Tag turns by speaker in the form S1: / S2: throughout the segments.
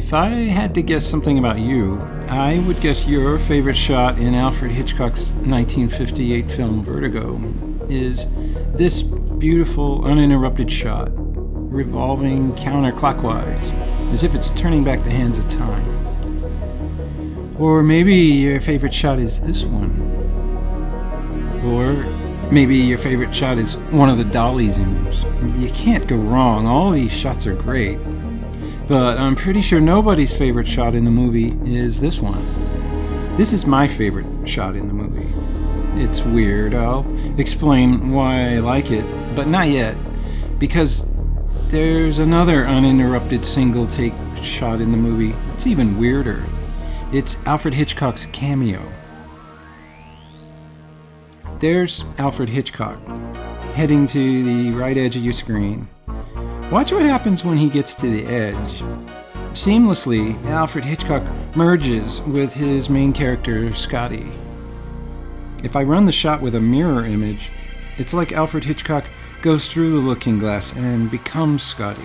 S1: If I had to guess something about you, I would guess your favorite shot in Alfred Hitchcock's 1958 film Vertigo is this beautiful, uninterrupted shot, revolving counterclockwise, as if it's turning back the hands of time. Or maybe your favorite shot is this one. Or maybe your favorite shot is one of the dolly zooms. You can't go wrong, all these shots are great. But I'm pretty sure nobody's favorite shot in the movie is this one. This is my favorite shot in the movie. It's weird, I'll explain why I like it, but not yet, because there's another uninterrupted single-take shot in the movie. It's even weirder. It's Alfred Hitchcock's cameo. There's Alfred Hitchcock, heading to the right edge of your screen. Watch what happens when he gets to the edge. Seamlessly, Alfred Hitchcock merges with his main character, Scottie. If I run the shot with a mirror image, it's like Alfred Hitchcock goes through the looking glass and becomes Scottie,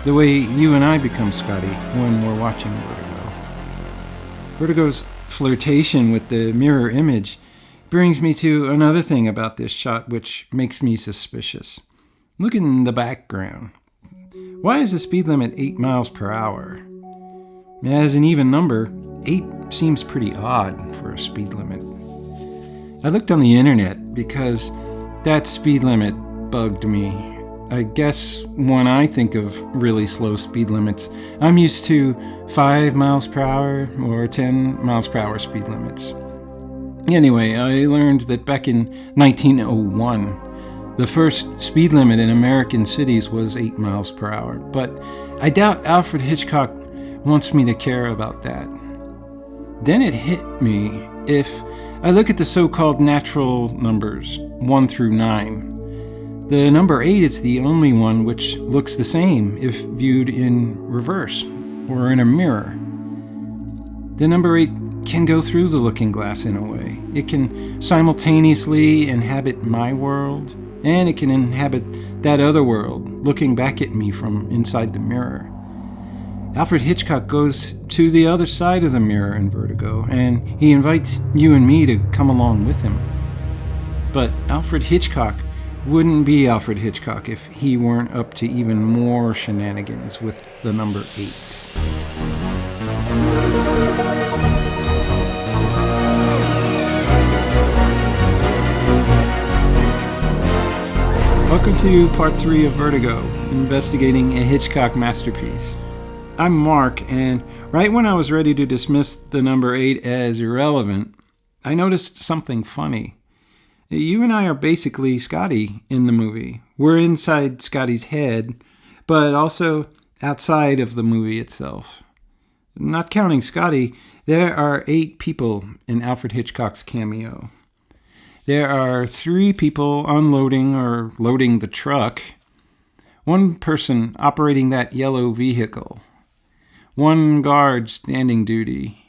S1: the way you and I become Scottie when we're watching Vertigo. Vertigo's flirtation with the mirror image brings me to another thing about this shot which makes me suspicious. Look in the background. Why is the speed limit 8 miles per hour? As an even number, 8 seems pretty odd for a speed limit. I looked on the internet because that speed limit bugged me. I guess when I think of really slow speed limits, I'm used to 5 miles per hour or 10 miles per hour speed limits. Anyway, I learned that back in 1901, the first speed limit in American cities was 8 miles per hour, but I doubt Alfred Hitchcock wants me to care about that. Then it hit me, if I look at the so-called natural numbers, 1 through 9, the number 8 is the only one which looks the same if viewed in reverse or in a mirror. The number 8 can go through the looking glass in a way. It can simultaneously inhabit my world, and it can inhabit that other world, looking back at me from inside the mirror. Alfred Hitchcock goes to the other side of the mirror in Vertigo, and he invites you and me to come along with him. But Alfred Hitchcock wouldn't be Alfred Hitchcock if he weren't up to even more shenanigans with the number 8. Welcome to Part 3 of Vertigo, investigating a Hitchcock masterpiece. I'm Mark, and right when I was ready to dismiss the number 8 as irrelevant, I noticed something funny. You and I are basically Scottie in the movie. We're inside Scottie's head, but also outside of the movie itself. Not counting Scottie, there are 8 people in Alfred Hitchcock's cameo. There are 3 people unloading or loading the truck, 1 person operating that yellow vehicle, 1 guard standing duty,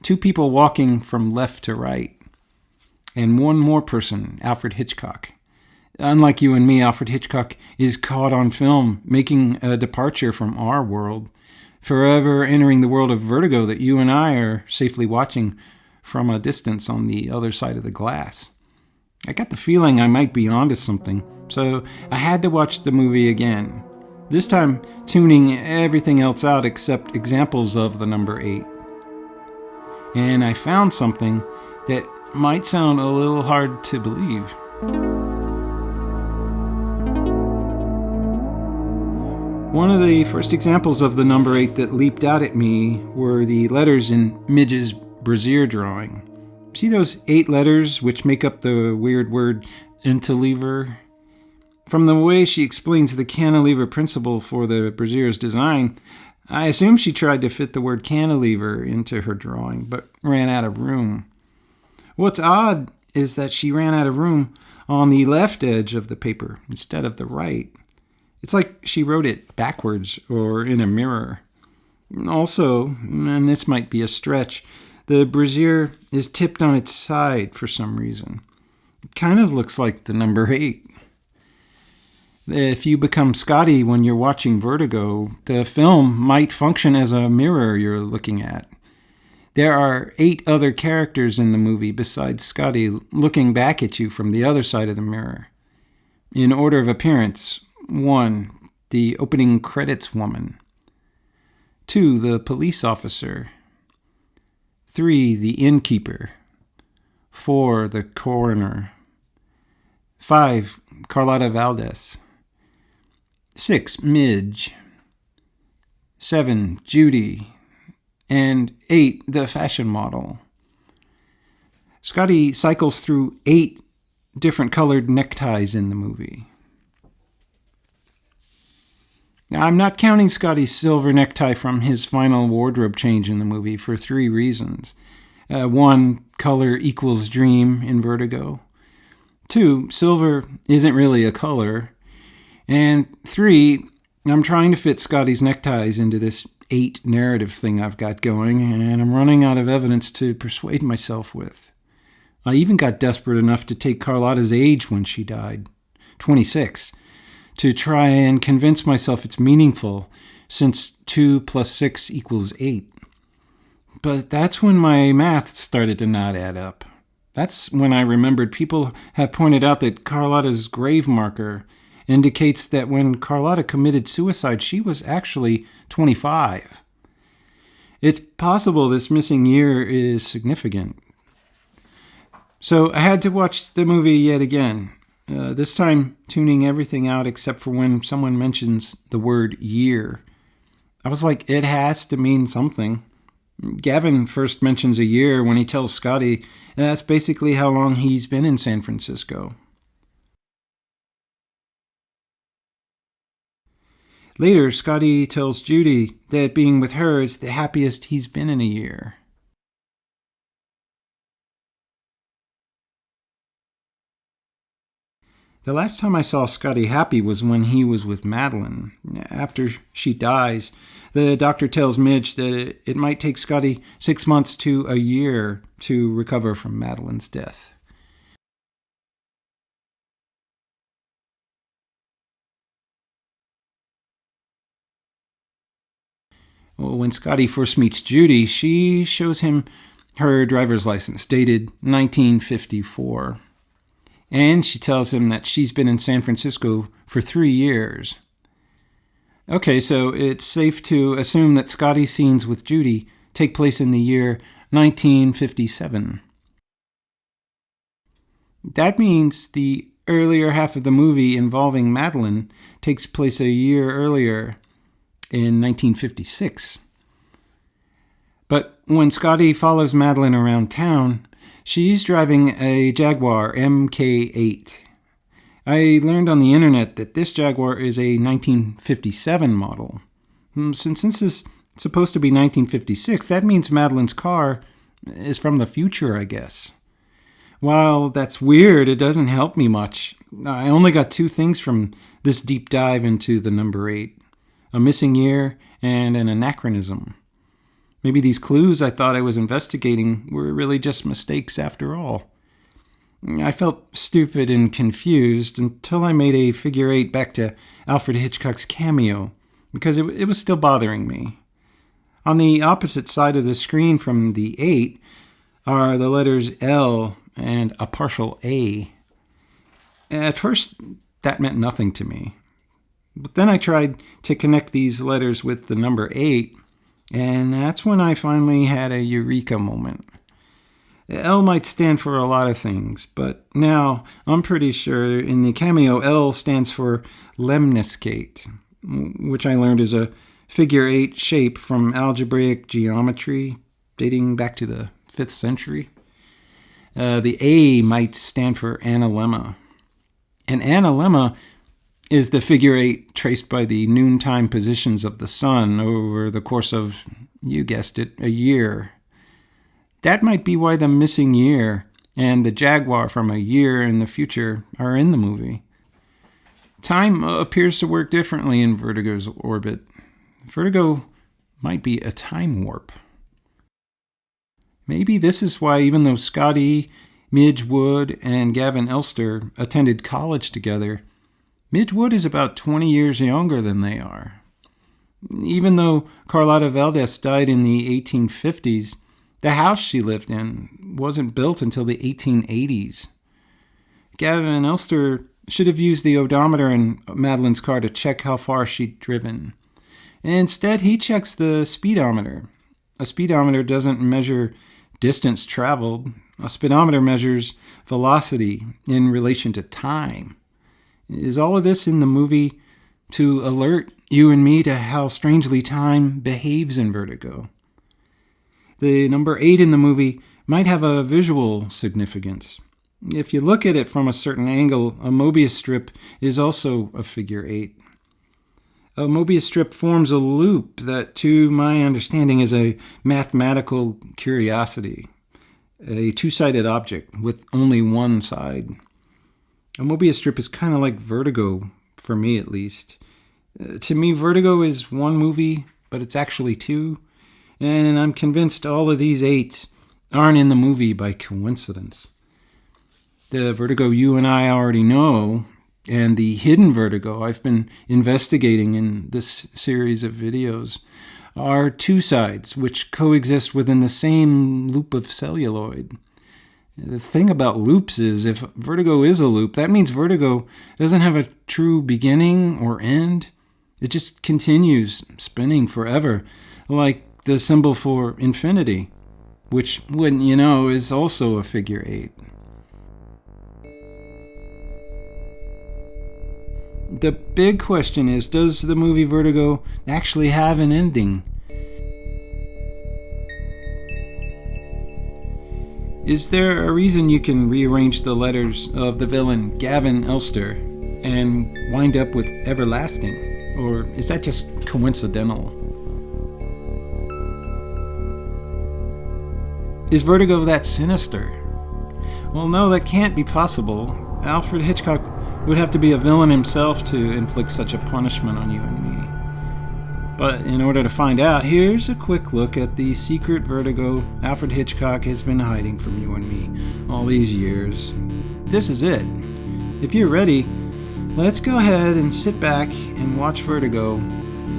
S1: 2 people walking from left to right, and 1 more person, Alfred Hitchcock. Unlike you and me, Alfred Hitchcock is caught on film, making a departure from our world, forever entering the world of Vertigo that you and I are safely watching from a distance on the other side of the glass. I got the feeling I might be onto something, so I had to watch the movie again. This time, tuning everything else out except examples of the number 8. And I found something that might sound a little hard to believe. One of the first examples of the number 8 that leaped out at me were the letters in Midge's brassiere drawing. See those 8 letters which make up the weird word interleaver? From the way she explains the cantilever principle for the brassiere's design, I assume she tried to fit the word cantilever into her drawing, but ran out of room. What's odd is that she ran out of room on the left edge of the paper instead of the right. It's like she wrote it backwards or in a mirror. Also, and this might be a stretch, the brassiere is tipped on its side for some reason. It kind of looks like the number 8. If you become Scottie when you're watching Vertigo, the film might function as a mirror you're looking at. There are 8 other characters in the movie besides Scottie looking back at you from the other side of the mirror. In order of appearance: 1, the opening credits woman. 2, the police officer. 3, the innkeeper. 4, the coroner. 5, Carlotta Valdez. 6, Midge. 7, Judy. And 8, the fashion model. Scottie cycles through 8 different colored neckties in the movie. Now, I'm not counting Scottie's silver necktie from his final wardrobe change in the movie for 3 reasons. 1, color equals dream in Vertigo. 2, silver isn't really a color. And 3, I'm trying to fit Scottie's neckties into this 8 narrative thing I've got going, and I'm running out of evidence to persuade myself with. I even got desperate enough to take Carlotta's age when she died, 26, to try and convince myself it's meaningful, since 2 plus 6 equals 8. But that's when my math started to not add up. That's when I remembered people have pointed out that Carlotta's grave marker indicates that when Carlotta committed suicide, she was actually 25. It's possible this missing year is significant. So I had to watch the movie yet again, this time tuning everything out except for when someone mentions the word year. I was like, it has to mean something. Gavin first mentions a year when he tells Scottie that's basically how long he's been in San Francisco. Later, Scottie tells Judy that being with her is the happiest he's been in a year. The last time I saw Scottie happy was when he was with Madeline. After she dies, the doctor tells Midge that it might take Scottie 6 months to a year to recover from Madeline's death. When Scottie first meets Judy, she shows him her driver's license, dated 1954. And she tells him that she's been in San Francisco for 3 years. Okay, so it's safe to assume that Scottie's scenes with Judy take place in the year 1957. That means the earlier half of the movie involving Madeline takes place a year earlier, in 1956. But when Scottie follows Madeline around town, she's driving a Jaguar MK8. I learned on the internet that this Jaguar is a 1957 model. Since this is supposed to be 1956, that means Madeline's car is from the future, I guess. While that's weird, it doesn't help me much. I only got 2 things from this deep dive into the number 8. A missing year and an anachronism. Maybe these clues I thought I was investigating were really just mistakes after all. I felt stupid and confused until I made a figure 8 back to Alfred Hitchcock's cameo, because it was still bothering me. On the opposite side of the screen from the 8 are the letters L and a partial A. At first, that meant nothing to me. But then I tried to connect these letters with the number 8, and that's when I finally had a eureka moment. L might stand for a lot of things, but now I'm pretty sure in the cameo L stands for lemniscate, which I learned is a figure 8 shape from algebraic geometry dating back to the 5th century. The A might stand for analemma. An analemma is the figure 8 traced by the noontime positions of the sun over the course of, you guessed it, a year. That might be why the missing year and the Jaguar from a year in the future are in the movie. Time appears to work differently in Vertigo's orbit. Vertigo might be a time warp. Maybe this is why even though Scottie, Midge Wood, and Gavin Elster attended college together, Midge Wood is about 20 years younger than they are. Even though Carlotta Valdez died in the 1850s, the house she lived in wasn't built until the 1880s. Gavin Elster should have used the odometer in Madeline's car to check how far she'd driven. Instead, he checks the speedometer. A speedometer doesn't measure distance traveled. A speedometer measures velocity in relation to time. Is all of this in the movie to alert you and me to how strangely time behaves in Vertigo? The number 8 in the movie might have a visual significance. If you look at it from a certain angle, a Mobius strip is also a figure 8. A Mobius strip forms a loop that, to my understanding, is a mathematical curiosity, a two-sided object with only one side. A Mobius strip is kind of like Vertigo, for me at least. To me, Vertigo is one movie, but it's actually two, and I'm convinced all of these 8s aren't in the movie by coincidence. The Vertigo you and I already know, and the hidden Vertigo I've been investigating in this series of videos, are two sides which coexist within the same loop of celluloid. The thing about loops is, if Vertigo is a loop, that means Vertigo doesn't have a true beginning or end. It just continues spinning forever, like the symbol for infinity, which, wouldn't you know, is also a figure 8. The big question is, does the movie Vertigo actually have an ending? Is there a reason you can rearrange the letters of the villain Gavin Elster and wind up with everlasting? Or is that just coincidental? Is Vertigo that sinister? Well, no, that can't be possible. Alfred Hitchcock would have to be a villain himself to inflict such a punishment on you and me. But in order to find out, here's a quick look at the secret Vertigo Alfred Hitchcock has been hiding from you and me all these years. This is it. If you're ready, let's go ahead and sit back and watch Vertigo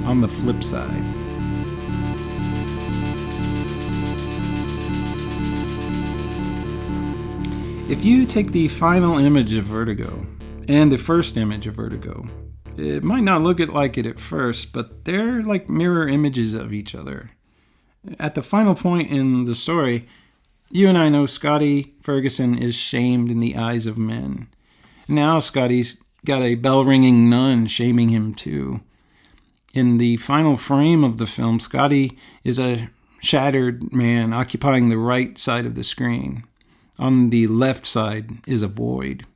S1: on the flip side. If you take the final image of Vertigo and the first image of Vertigo, it might not look like it at first, but they're like mirror images of each other. At the final point in the story, you and I know Scottie Ferguson is shamed in the eyes of men. Now Scottie's got a bell-ringing nun shaming him too. In the final frame of the film, Scottie is a shattered man occupying the right side of the screen. On the left side is a void.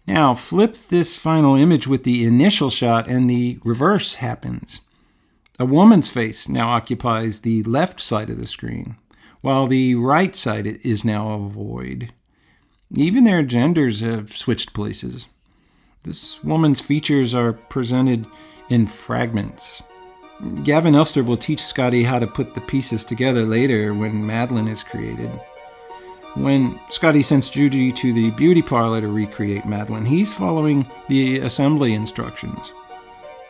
S1: Now, flip this final image with the initial shot and the reverse happens. A woman's face now occupies the left side of the screen, while the right side is now a void. Even their genders have switched places. This woman's features are presented in fragments. Gavin Elster will teach Scottie how to put the pieces together later when Madeline is created. When Scottie sends Judy to the beauty parlor to recreate Madeline, he's following the assembly instructions.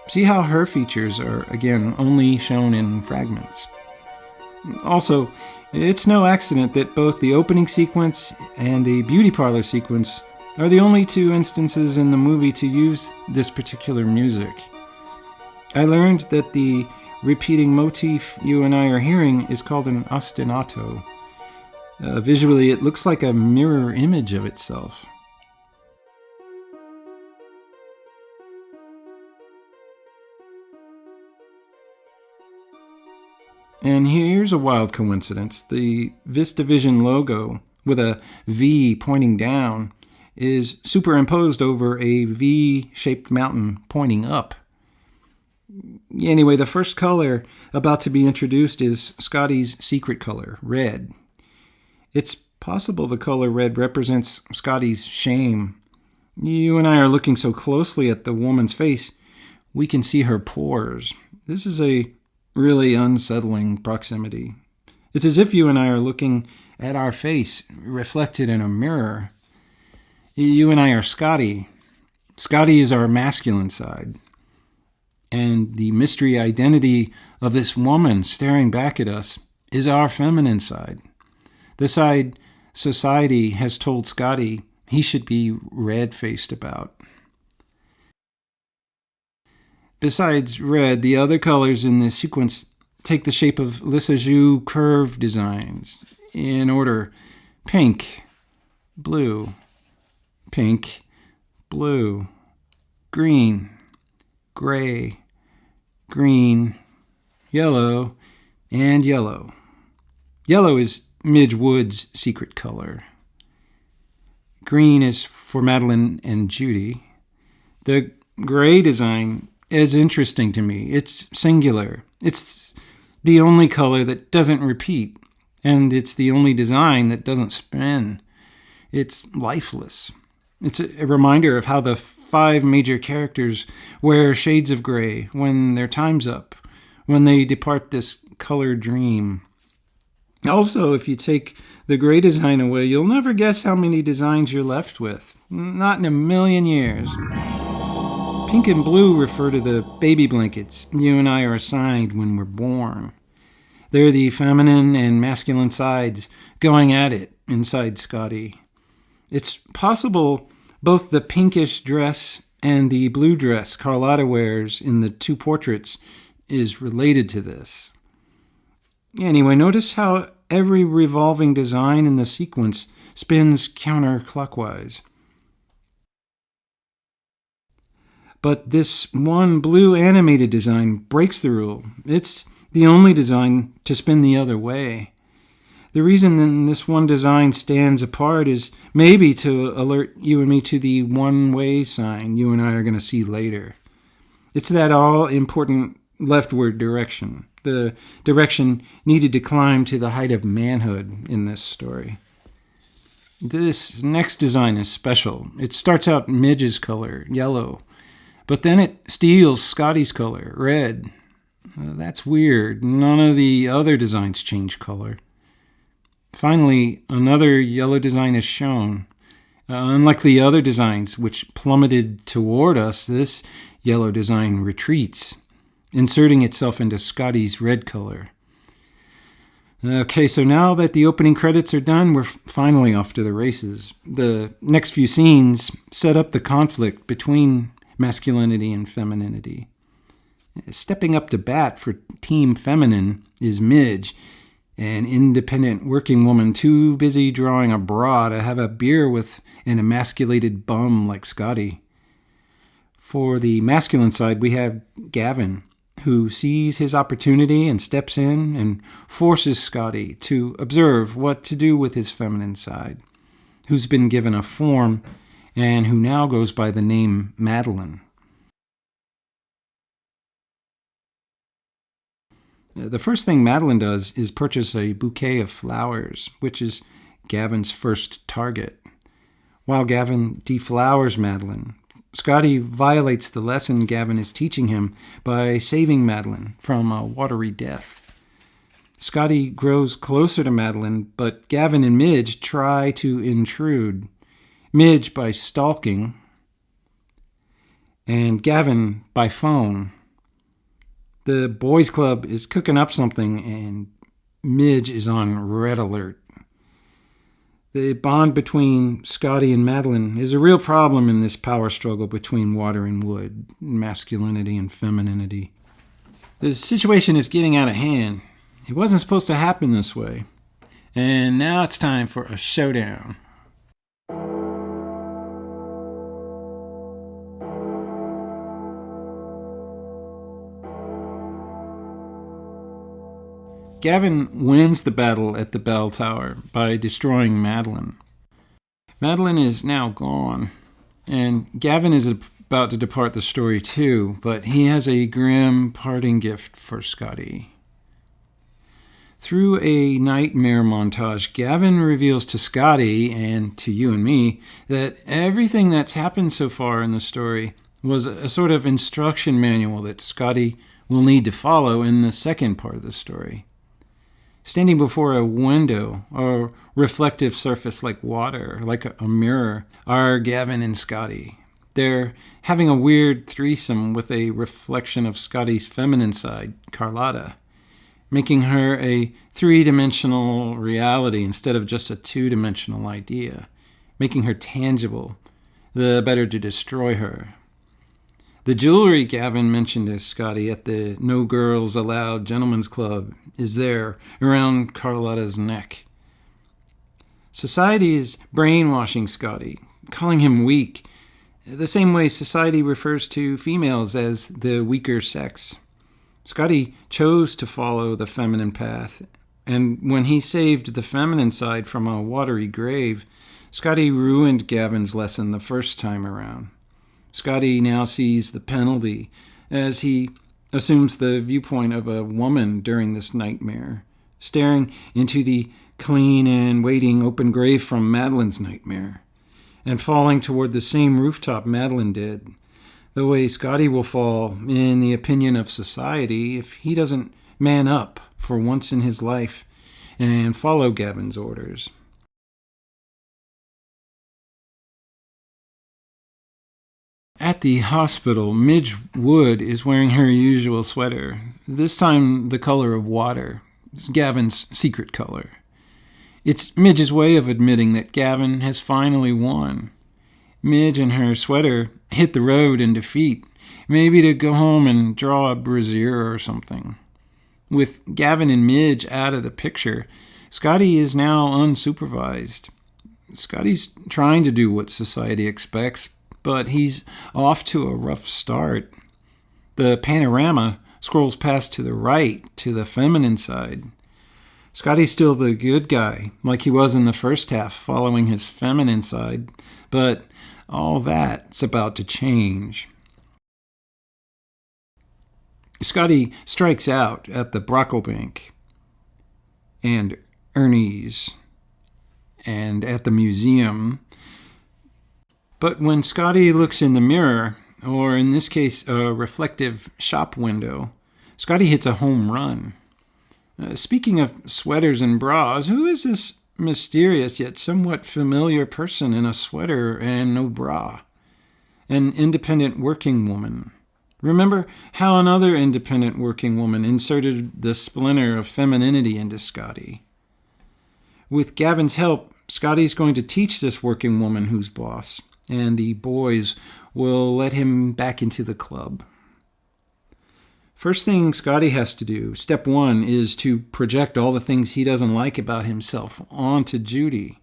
S1: See how her features are, again, only shown in fragments. Also, it's no accident that both the opening sequence and the beauty parlor sequence are the only two instances in the movie to use this particular music. I learned that the repeating motif you and I are hearing is called an ostinato. Visually, it looks like a mirror image of itself. And here's a wild coincidence. The VistaVision logo, with a V pointing down, is superimposed over a V-shaped mountain pointing up. Anyway, the first color about to be introduced is Scottie's secret color, red. It's possible the color red represents Scottie's shame. You and I are looking so closely at the woman's face, we can see her pores. This is a really unsettling proximity. It's as if you and I are looking at our face reflected in a mirror. You and I are Scottie. Scottie is our masculine side. And the mystery identity of this woman staring back at us is our feminine side. The side society has told Scottie he should be red-faced about. Besides red, the other colors in this sequence take the shape of Lissajous curve designs in order: pink, blue, pink, blue, green, gray, green, yellow, and yellow. Yellow is Midge Wood's secret color. Green is for Madeline and Judy. The gray design is interesting to me. It's singular. It's the only color that doesn't repeat, and it's the only design that doesn't spin. It's lifeless. It's a reminder of how the 5 major characters wear shades of gray when their time's up, when they depart this color dream. Also, if you take the gray design away, you'll never guess how many designs you're left with. Not in a million years. Pink and blue refer to the baby blankets you and I are assigned when we're born. They're the feminine and masculine sides going at it inside Scottie. It's possible both the pinkish dress and the blue dress Carlotta wears in the 2 portraits is related to this. Anyway, notice how every revolving design in the sequence spins counterclockwise. But this one blue animated design breaks the rule. It's the only design to spin the other way. The reason that this one design stands apart is maybe to alert you and me to the one-way sign you and I are going to see later. It's that all-important leftward direction, the direction needed to climb to the height of manhood in this story. This next design is special. It starts out Midge's color, yellow, but then it steals Scottie's color, red. That's weird. None of the other designs change color. Finally, another yellow design is shown. Unlike the other designs, which plummeted toward us, this yellow design retreats, inserting itself into Scottie's red color. Okay, so now that the opening credits are done, we're finally off to the races. The next few scenes set up the conflict between masculinity and femininity. Stepping up to bat for Team Feminine is Midge, an independent working woman too busy drawing a bra to have a beer with an emasculated bum like Scottie. For the masculine side, we have Gavin, who sees his opportunity and steps in and forces Scottie to observe what to do with his feminine side, who's been given a form and who now goes by the name Madeline. The first thing Madeline does is purchase a bouquet of flowers, which is Gavin's first target. While Gavin deflowers Madeline, Scottie violates the lesson Gavin is teaching him by saving Madeline from a watery death. Scottie grows closer to Madeline, but Gavin and Midge try to intrude. Midge by stalking, and Gavin by phone. The boys' club is cooking up something, and Midge is on red alert. The bond between Scottie and Madeline is a real problem in this power struggle between water and wood, masculinity and femininity. The situation is getting out of hand. It wasn't supposed to happen this way. And now it's time for a showdown. Gavin wins the battle at the bell tower by destroying Madeline. Madeline is now gone, and Gavin is about to depart the story too, but he has a grim parting gift for Scottie. Through a nightmare montage, Gavin reveals to Scottie and to you and me that everything that's happened so far in the story was a sort of instruction manual that Scottie will need to follow in the second part of the story. Standing before a window, a reflective surface like water, like a mirror, are Gavin and Scottie. They're having a weird threesome with a reflection of Scottie's feminine side, Carlotta, making her a three-dimensional reality instead of just a two-dimensional idea, making her tangible, the better to destroy her. The jewelry Gavin mentioned to Scottie at the No Girls Allowed Gentlemen's Club is there around Carlotta's neck. Society is brainwashing Scottie, calling him weak, the same way society refers to females as the weaker sex. Scottie chose to follow the feminine path, and when he saved the feminine side from a watery grave, Scottie ruined Gavin's lesson the first time around. Scottie now sees the penalty as he assumes the viewpoint of a woman during this nightmare, staring into the clean and waiting open grave from Madeline's nightmare, and falling toward the same rooftop Madeline did, the way Scottie will fall in the opinion of society if he doesn't man up for once in his life and follow Gavin's orders. At the hospital, Midge Wood is wearing her usual sweater, this time the color of water, Gavin's secret color. It's Midge's way of admitting that Gavin has finally won. Midge and her sweater hit the road in defeat, maybe to go home and draw a brassiere or something. With Gavin and Midge out of the picture, Scottie is now unsupervised. Scottie's trying to do what society expects, but he's off to a rough start. The panorama scrolls past to the right, to the feminine side. Scottie's still the good guy, like he was in the first half, following his feminine side, but all that's about to change. Scottie strikes out at the Brocklebank and Ernie's and at the museum. But when Scottie looks in the mirror, or in this case a reflective shop window, Scottie hits a home run. Speaking of sweaters and bras, who is this mysterious yet somewhat familiar person in a sweater and no bra? An independent working woman. Remember how another independent working woman inserted the splinter of femininity into Scottie? With Gavin's help, Scottie's going to teach this working woman who's boss, and the boys will let him back into the club. First thing Scottie has to do, step one, is to project all the things he doesn't like about himself onto Judy.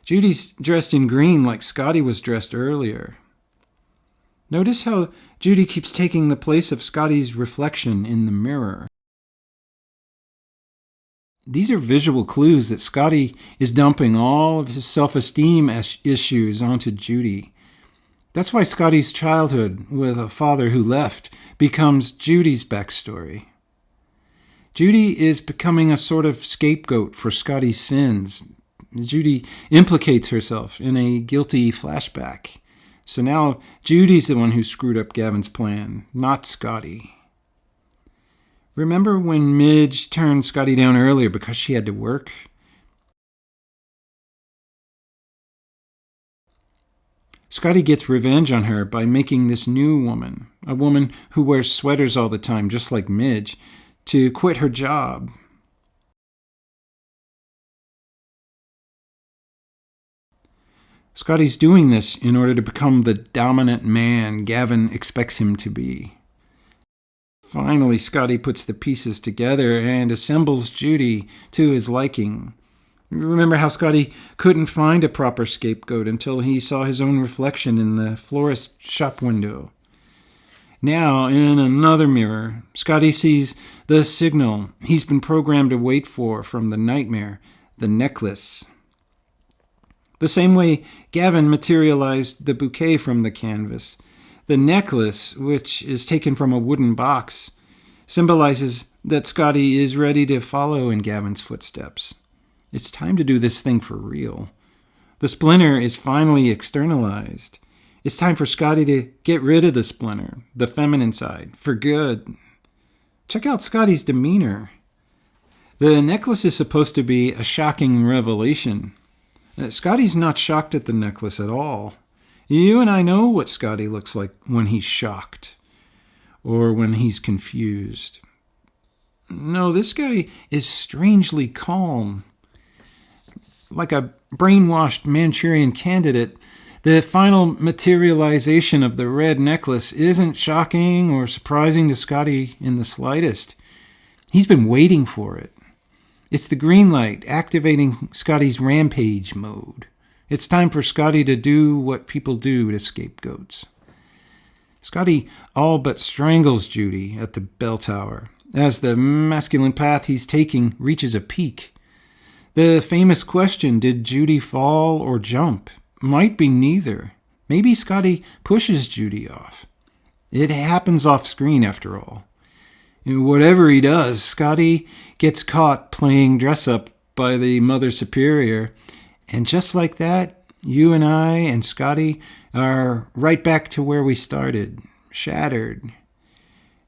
S1: Judy's dressed in green like Scottie was dressed earlier. Notice how Judy keeps taking the place of Scottie's reflection in the mirror. These are visual clues that Scottie is dumping all of his self-esteem issues onto Judy. That's why Scottie's childhood with a father who left becomes Judy's backstory. Judy is becoming a sort of scapegoat for Scottie's sins. Judy implicates herself in a guilty flashback. So now Judy's the one who screwed up Gavin's plan, not Scottie. Remember when Midge turned Scottie down earlier because she had to work? Scottie gets revenge on her by making this new woman, a woman who wears sweaters all the time, just like Midge, to quit her job. Scottie's doing this in order to become the dominant man Gavin expects him to be. Finally, Scottie puts the pieces together and assembles Judy to his liking. Remember how Scottie couldn't find a proper scapegoat until he saw his own reflection in the florist shop window. Now, in another mirror, Scottie sees the signal he's been programmed to wait for from the nightmare, the necklace. The same way Gavin materialized the bouquet from the canvas, the necklace, which is taken from a wooden box, symbolizes that Scottie is ready to follow in Gavin's footsteps. It's time to do this thing for real. The splinter is finally externalized. It's time for Scottie to get rid of the splinter, the feminine side, for good. Check out Scottie's demeanor. The necklace is supposed to be a shocking revelation. Scottie's not shocked at the necklace at all. You and I know what Scottie looks like when he's shocked or when he's confused. No, this guy is strangely calm. Like a brainwashed Manchurian candidate, the final materialization of the red necklace isn't shocking or surprising to Scottie in the slightest. He's been waiting for it. It's the green light activating Scottie's rampage mode. It's time for Scottie to do what people do to scapegoats. Scottie all but strangles Judy at the bell tower as the masculine path he's taking reaches a peak. The famous question, did Judy fall or jump, might be neither. Maybe Scottie pushes Judy off. It happens off screen after all. Whatever he does, Scottie gets caught playing dress-up by the Mother Superior. And just like that, you and I and Scottie are right back to where we started. Shattered,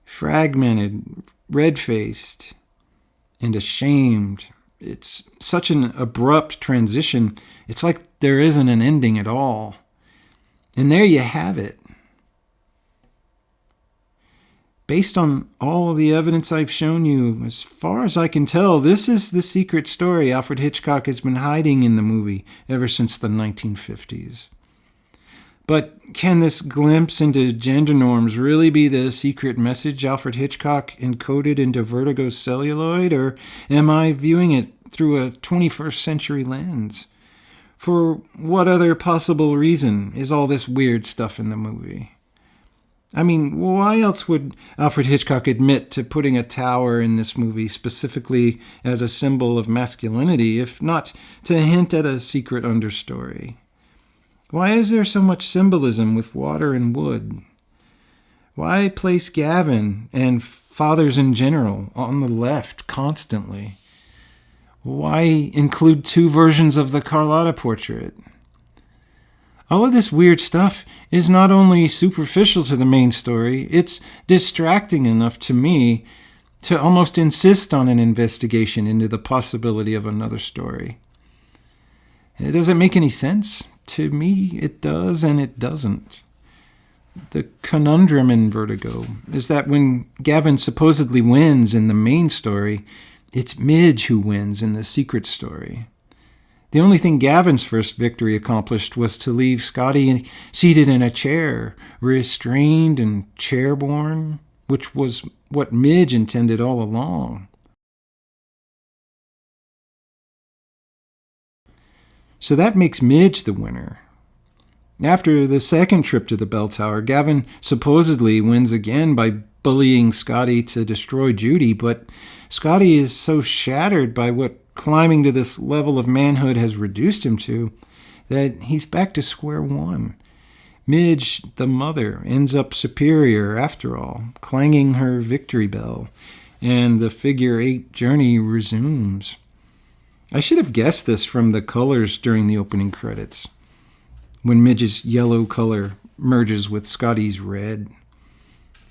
S1: fragmented, red-faced, and ashamed. It's such an abrupt transition. It's like there isn't an ending at all. And there you have it. Based on all the evidence I've shown you, as far as I can tell, this is the secret story Alfred Hitchcock has been hiding in the movie ever since the 1950s. But can this glimpse into gender norms really be the secret message Alfred Hitchcock encoded into Vertigo's celluloid, or am I viewing it through a 21st century lens? For what other possible reason is all this weird stuff in the movie? I mean, why else would Alfred Hitchcock admit to putting a tower in this movie specifically as a symbol of masculinity, if not to hint at a secret understory? Why is there so much symbolism with water and wood? Why place Gavin and fathers in general on the left constantly? Why include two versions of the Carlotta portrait? All of this weird stuff is not only superficial to the main story, it's distracting enough to me to almost insist on an investigation into the possibility of another story. Does it make any sense? To me, it does and it doesn't. The conundrum in Vertigo is that when Gavin supposedly wins in the main story, it's Midge who wins in the secret story. The only thing Gavin's first victory accomplished was to leave Scottie seated in a chair, restrained and chairborne, which was what Midge intended all along. So that makes Midge the winner. After the second trip to the bell tower, Gavin supposedly wins again by bullying Scottie to destroy Judy, but Scottie is so shattered by what climbing to this level of manhood has reduced him to that he's back to square one. Midge, the mother, ends up superior after all, clanging her victory bell, and the figure eight journey resumes. I should have guessed this from the colors during the opening credits, when Midge's yellow color merges with Scottie's red.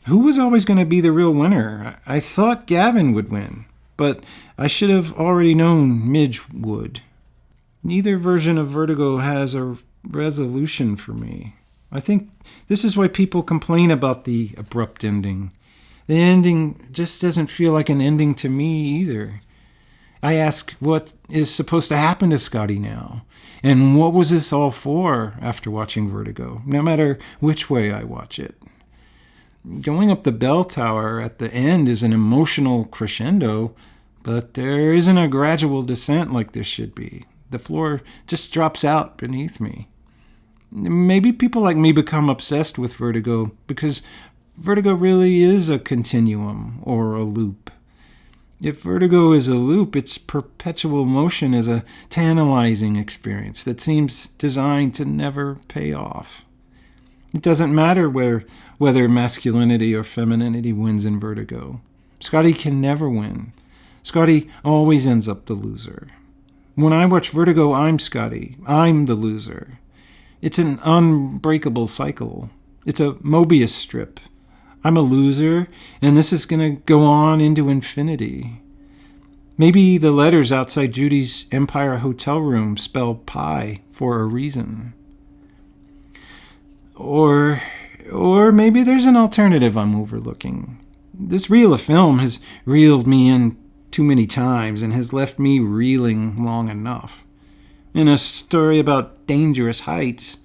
S1: Who was always going to be the real winner? I thought Gavin would win, but I should have already known Midge would. Neither version of Vertigo has a resolution for me. I think this is why people complain about the abrupt ending. The ending just doesn't feel like an ending to me either. I ask what is supposed to happen to Scottie now, and what was this all for after watching Vertigo, no matter which way I watch it. Going up the bell tower at the end is an emotional crescendo, but there isn't a gradual descent like there should be. The floor just drops out beneath me. Maybe people like me become obsessed with Vertigo because Vertigo really is a continuum or a loop. If Vertigo is a loop, its perpetual motion is a tantalizing experience that seems designed to never pay off. It doesn't matter whether masculinity or femininity wins in Vertigo. Scottie can never win. Scottie always ends up the loser. When I watch Vertigo, I'm Scottie. I'm the loser. It's an unbreakable cycle. It's a Mobius strip. I'm a loser, and this is going to go on into infinity. Maybe the letters outside Judy's Empire hotel room spell pi for a reason. Or maybe there's an alternative I'm overlooking. This reel of film has reeled me in too many times and has left me reeling long enough. In a story about dangerous heights,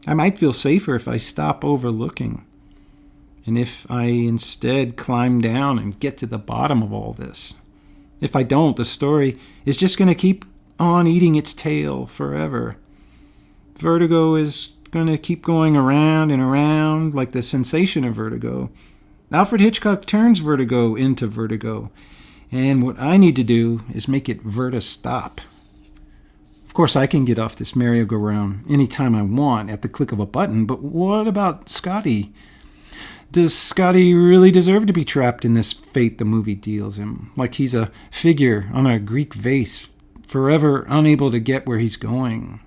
S1: I might feel safer if I stop overlooking. And if I instead climb down and get to the bottom of all this. If I don't, the story is just going to keep on eating its tail forever. Vertigo is going to keep going around and around like the sensation of vertigo. Alfred Hitchcock turns vertigo into vertigo. And what I need to do is make it stop. Of course, I can get off this merry-go-round anytime I want at the click of a button, but what about Scottie? Does Scottie really deserve to be trapped in this fate the movie deals him, like he's a figure on a Greek vase, forever unable to get where he's going?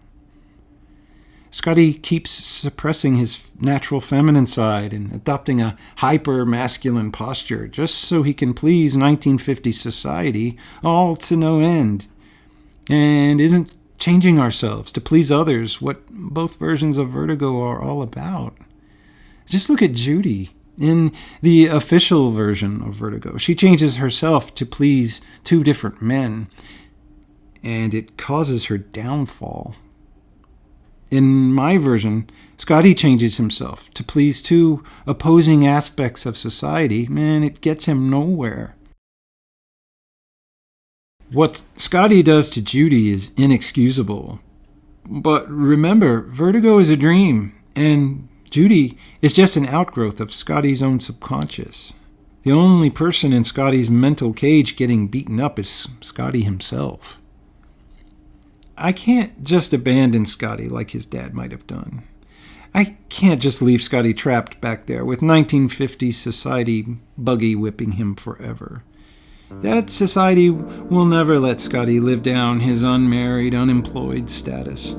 S1: Scottie keeps suppressing his natural feminine side and adopting a hyper-masculine posture just so he can please 1950s society, all to no end, and isn't changing ourselves to please others, what both versions of Vertigo are all about. Just look at Judy. In the official version of Vertigo, she changes herself to please two different men, and it causes her downfall. In my version, Scottie changes himself to please two opposing aspects of society, and it gets him nowhere. What Scottie does to Judy is inexcusable. But remember, Vertigo is a dream, and Judy is just an outgrowth of Scottie's own subconscious. The only person in Scottie's mental cage getting beaten up is Scottie himself. I can't just abandon Scottie like his dad might have done. I can't just leave Scottie trapped back there with 1950s society buggy whipping him forever. That society will never let Scottie live down his unmarried, unemployed status.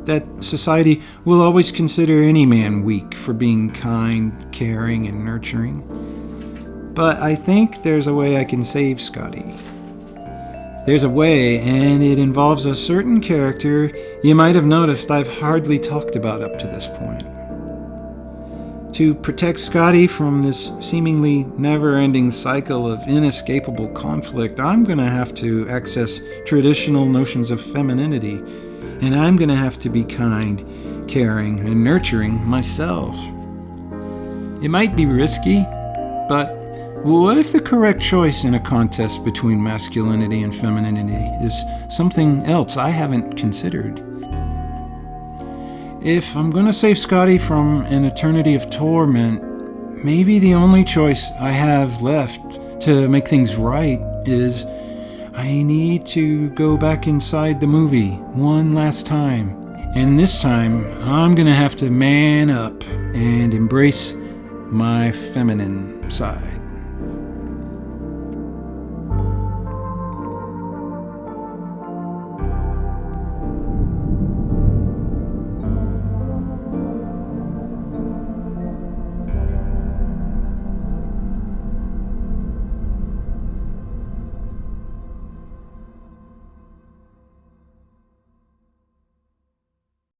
S1: That society will always consider any man weak for being kind, caring, and nurturing. But I think there's a way I can save Scottie. There's a way, and it involves a certain character you might have noticed I've hardly talked about up to this point. To protect Scottie from this seemingly never-ending cycle of inescapable conflict, I'm going to have to access traditional notions of femininity, and I'm going to have to be kind, caring, and nurturing myself. It might be risky, but what if the correct choice in a contest between masculinity and femininity is something else I haven't considered? If I'm going to save Scottie from an eternity of torment, maybe the only choice I have left to make things right is I need to go back inside the movie one last time. And this time, I'm going to have to man up and embrace my feminine side.